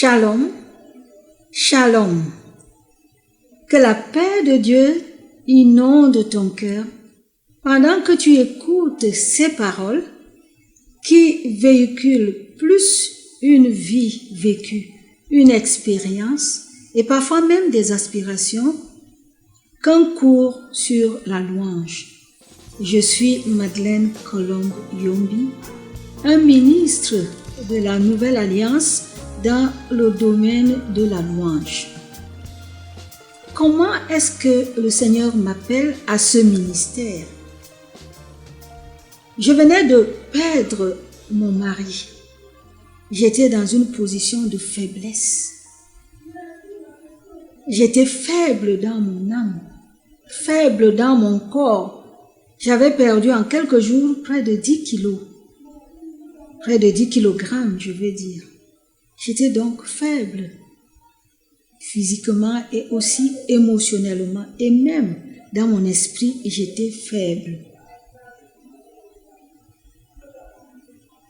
Shalom, Shalom. Que la paix de Dieu inonde ton cœur pendant que tu écoutes ces paroles qui véhiculent plus une vie vécue, une expérience et parfois même des aspirations qu'un cours sur la louange. Je suis Madeleine Colombe-Yombi, un ministre de la Nouvelle Alliance dans le domaine de la louange. Comment est-ce que le Seigneur m'appelle à ce ministère? Je venais de perdre mon mari. J'étais dans une position de faiblesse. J'étais faible dans mon âme, faible dans mon corps. J'avais perdu en quelques jours près de 10 kilos. Près de 10 kilogrammes, je veux dire. J'étais donc faible, physiquement et aussi émotionnellement. Et même dans mon esprit, j'étais faible.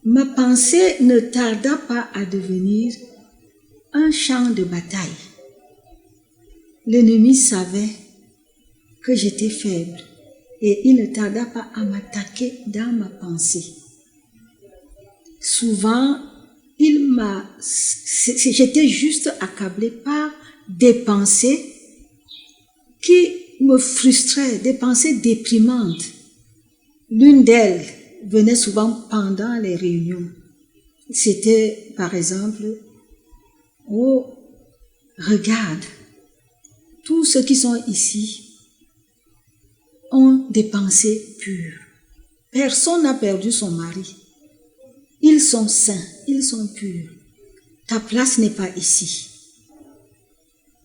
Ma pensée ne tarda pas à devenir un champ de bataille. L'ennemi savait que j'étais faible et il ne tarda pas à m'attaquer dans ma pensée. Souvent, j'étais juste accablée par des pensées qui me frustraient, des pensées déprimantes. L'une d'elles venait souvent pendant les réunions. C'était, par exemple, « Oh, regarde, tous ceux qui sont ici ont des pensées pures. Personne n'a perdu son mari. Ils sont saints, ils sont purs. Ta place n'est pas ici. »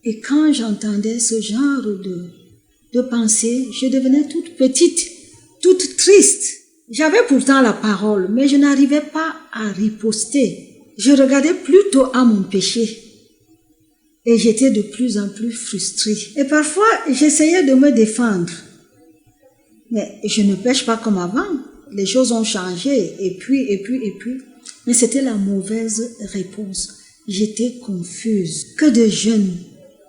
Et quand j'entendais ce genre de pensée, je devenais toute petite, toute triste. J'avais pourtant la parole, mais je n'arrivais pas à riposter. Je regardais plutôt à mon péché. Et j'étais de plus en plus frustrée. Et parfois, j'essayais de me défendre. Mais je ne pêche pas comme avant. Les choses ont changé. Et puis. Mais c'était la mauvaise réponse. J'étais confuse. Que de jeûnes,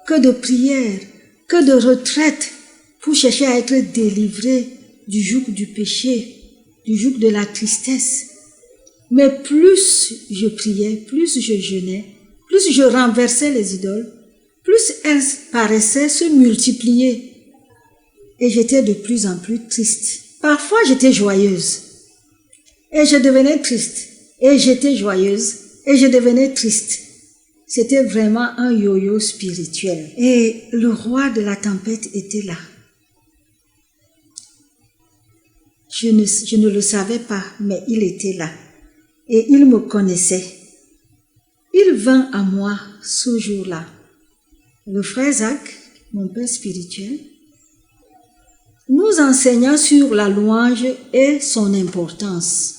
que de prières, que de retraites pour chercher à être délivrée du joug du péché, du joug de la tristesse. Mais plus je priais, plus je jeûnais, plus je renversais les idoles, plus elles paraissaient se multiplier. Et j'étais de plus en plus triste. Parfois, j'étais joyeuse. Et je devenais triste. Et j'étais joyeuse. Et je devenais triste. C'était vraiment un yo-yo spirituel. Et le roi de la tempête était là. Je ne le savais pas, mais il était là. Et il me connaissait. Il vint à moi ce jour-là. Le frère Zach, mon père spirituel, nous enseigna sur la louange et son importance.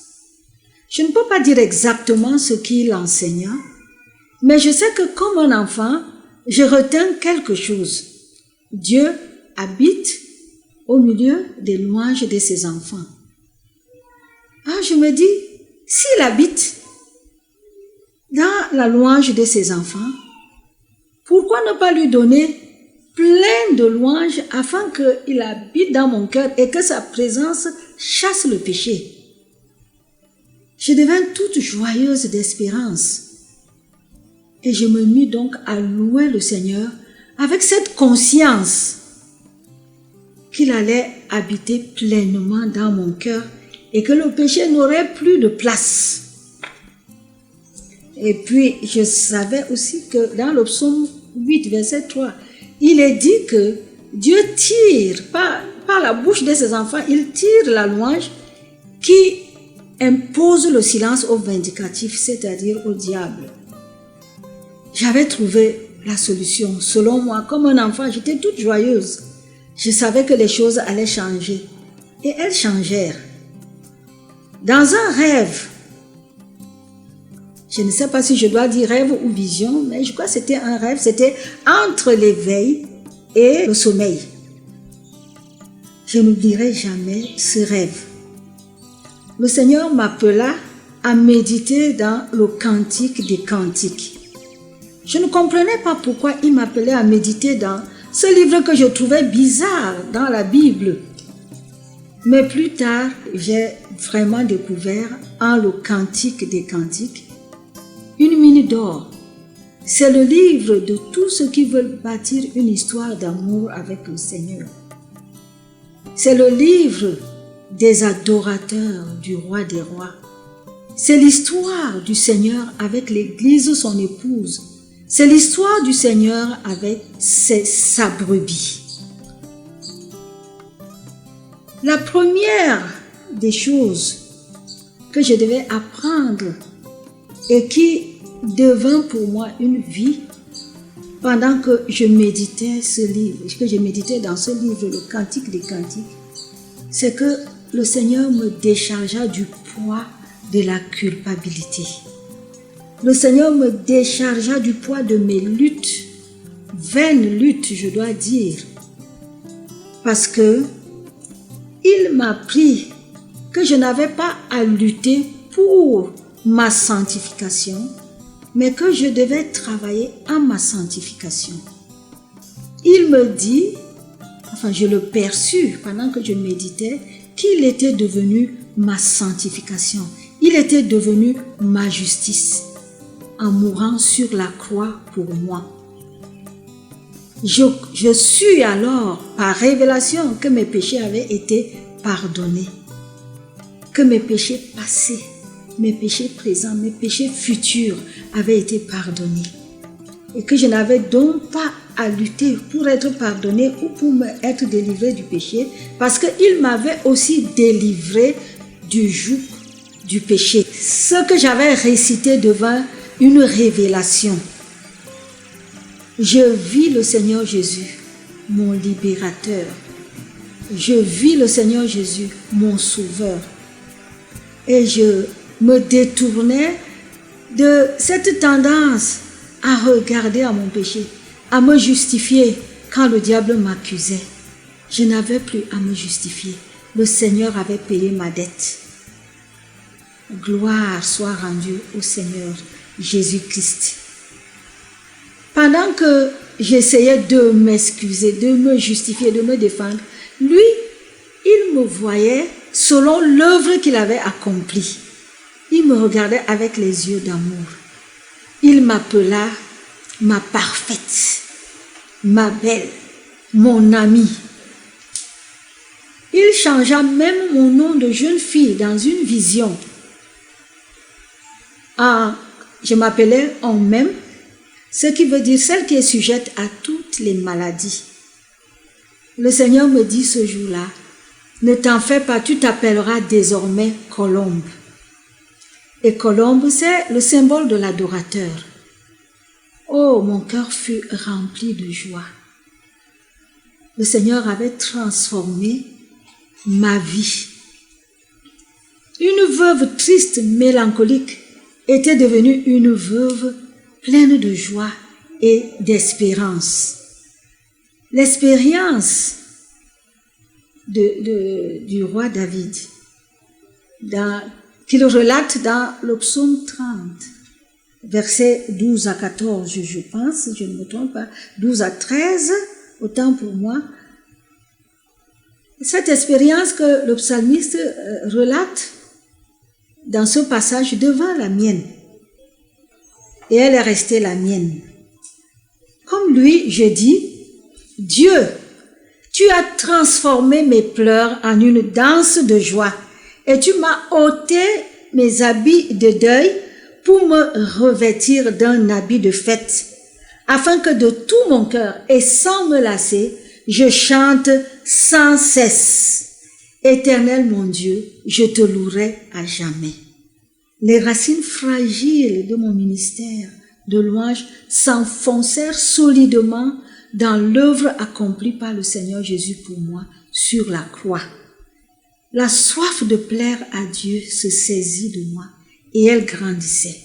Je ne peux pas dire exactement ce qu'il enseigna, mais je sais que comme un enfant, je retins quelque chose. Dieu habite au milieu des louanges de ses enfants. Ah, je me dis, s'il habite dans la louange de ses enfants, pourquoi ne pas lui donner plein de louanges afin qu'il habite dans mon cœur et que sa présence chasse le péché? Je devins toute joyeuse d'espérance. Et je me mis donc à louer le Seigneur avec cette conscience qu'il allait habiter pleinement dans mon cœur et que le péché n'aurait plus de place. Et puis, je savais aussi que dans le psaume 8, verset 3, il est dit que Dieu tire, par la bouche de ses enfants, il tire la louange qui impose le silence aux vindicatifs, c'est-à-dire au diable. J'avais trouvé la solution. Selon moi, comme un enfant, j'étais toute joyeuse. Je savais que les choses allaient changer. Et elles changèrent. Dans un rêve, je ne sais pas si je dois dire rêve ou vision, mais je crois que c'était un rêve, c'était entre l'éveil et le sommeil. Je n'oublierai jamais ce rêve. Le Seigneur m'appela à méditer dans le cantique des cantiques. Je ne comprenais pas pourquoi il m'appelait à méditer dans ce livre que je trouvais bizarre dans la Bible. Mais plus tard, j'ai vraiment découvert en le Cantique des Cantiques une mine d'or. C'est le livre de tous ceux qui veulent bâtir une histoire d'amour avec le Seigneur. C'est le livre des adorateurs du roi des rois. C'est l'histoire du Seigneur avec l'Église, son épouse. C'est l'histoire du Seigneur avec sa brebis. La première des choses que je devais apprendre et qui devint pour moi une vie pendant que je méditais ce livre, que je méditais dans ce livre, le Cantique des Cantiques, c'est que le Seigneur me déchargea du poids de la culpabilité. Le Seigneur me déchargea du poids de mes luttes, vaines luttes, je dois dire, parce que il m'a appris que je n'avais pas à lutter pour ma sanctification, mais que je devais travailler à ma sanctification. Il me dit, enfin je le perçus pendant que je méditais, qu'il était devenu ma sanctification. Il était devenu ma justice en mourant sur la croix pour moi. Je sus alors par révélation que mes péchés avaient été pardonnés, que mes péchés passés, mes péchés présents, mes péchés futurs avaient été pardonnés et que je n'avais donc pas à lutter pour être pardonné ou pour être délivré du péché parce qu'il m'avait aussi délivré du joug du péché. Ce que j'avais récité devint une révélation. Je vis le Seigneur Jésus, mon libérateur. Je vis le Seigneur Jésus, mon sauveur. Et je me détournais de cette tendance à regarder à mon péché, à me justifier quand le diable m'accusait. Je n'avais plus à me justifier. Le Seigneur avait payé ma dette. Gloire soit rendue au Seigneur Jésus-Christ. Pendant que j'essayais de m'excuser, de me justifier, de me défendre, lui, il me voyait selon l'œuvre qu'il avait accomplie. Il me regardait avec les yeux d'amour. Il m'appela ma parfaite, ma belle, mon amie. Il changea même mon nom de jeune fille dans une vision. Je m'appelais en même, ce qui veut dire celle qui est sujette à toutes les maladies. Le Seigneur me dit ce jour-là, ne t'en fais pas, tu t'appelleras désormais Colombe. Et Colombe, c'est le symbole de l'adorateur. Oh, mon cœur fut rempli de joie. Le Seigneur avait transformé ma vie. Une veuve triste, mélancolique, était devenue une veuve pleine de joie et d'espérance. L'expérience du roi David, qu'il relate dans le psaume 30, versets 12 à 14, je pense, je ne me trompe pas, 12 à 13, autant pour moi. Cette expérience que le psalmiste relate dans ce passage devint la mienne. Et elle est restée la mienne. Comme lui, je dis, Dieu, tu as transformé mes pleurs en une danse de joie et tu m'as ôté mes habits de deuil pour me revêtir d'un habit de fête, afin que de tout mon cœur et sans me lasser, je chante sans cesse. Éternel mon Dieu, je te louerai à jamais. Les racines fragiles de mon ministère de louange s'enfoncèrent solidement dans l'œuvre accomplie par le Seigneur Jésus pour moi sur la croix. La soif de plaire à Dieu se saisit de moi et elle grandissait.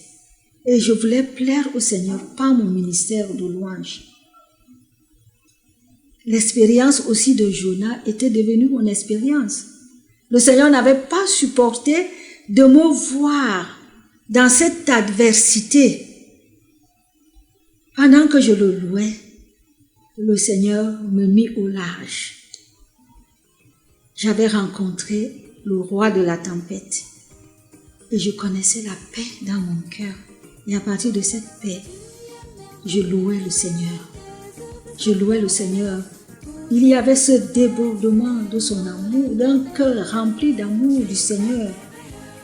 Et je voulais plaire au Seigneur par mon ministère de louange. L'expérience aussi de Jonas était devenue mon expérience. Le Seigneur n'avait pas supporté de me voir dans cette adversité Pendant que je le louais, le Seigneur me mit au large. J'avais rencontré le roi de la tempête et je connaissais la paix dans mon cœur. Et à partir de cette paix, je louais le Seigneur. Je louais le Seigneur. Il y avait ce débordement de son amour, d'un cœur rempli d'amour du Seigneur,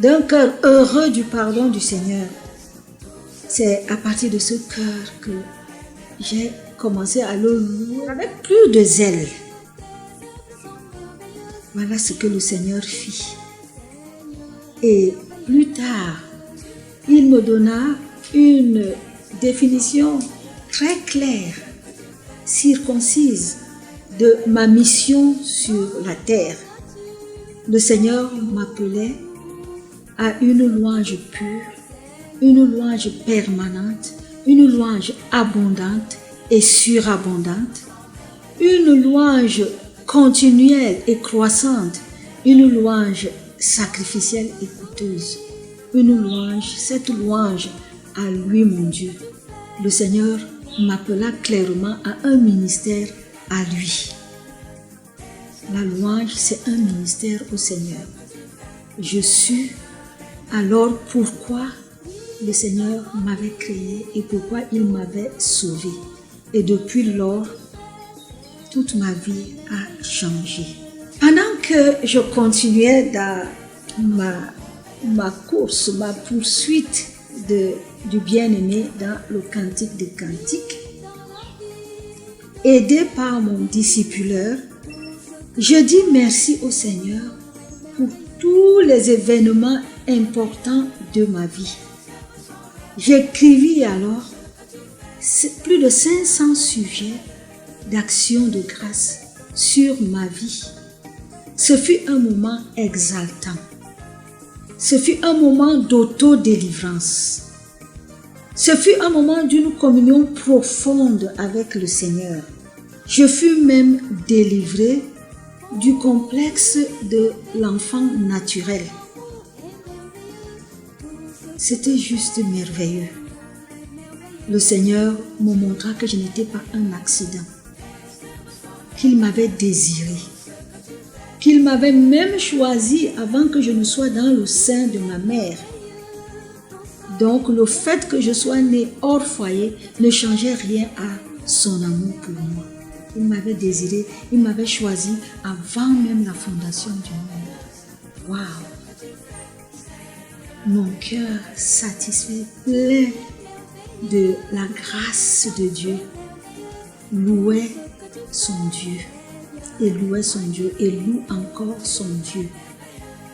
d'un cœur heureux du pardon du Seigneur. C'est à partir de ce cœur que j'ai commencé à le louer avec plus de zèle. Voilà ce que le Seigneur fit. Et plus tard, il me donna une définition très claire, circoncise de ma mission sur la terre. Le Seigneur m'appelait à une louange pure, une louange permanente, une louange abondante et surabondante, une louange continuelle et croissante, une louange sacrificielle et coûteuse, une louange, cette louange à lui mon Dieu. Le Seigneur m'appela clairement à un ministère à lui. La louange, c'est un ministère au Seigneur. Je sus alors pourquoi le Seigneur m'avait créé et pourquoi il m'avait sauvé. Et depuis lors, toute ma vie a changé. Pendant que je continuais dans ma course, ma poursuite du bien-aimé dans le Cantique des Cantiques, aidé par mon discipuleur, je dis merci au Seigneur pour tous les événements importants de ma vie. J'écrivis alors plus de 500 sujets d'action de grâce sur ma vie. Ce fut un moment exaltant. Ce fut un moment d'autodélivrance. Ce fut un moment d'une communion profonde avec le Seigneur. Je fus même délivré du complexe de l'enfant naturel. C'était juste merveilleux. Le Seigneur me montra que je n'étais pas un accident, qu'il m'avait désiré, qu'il m'avait même choisi avant que je ne sois dans le sein de ma mère. Donc le fait que je sois née hors foyer ne changeait rien à son amour pour moi. Il m'avait désiré, il m'avait choisi avant même la fondation du monde. Waouh! Mon cœur satisfait, plein de la grâce de Dieu, louait son Dieu et louait son Dieu et loue encore son Dieu.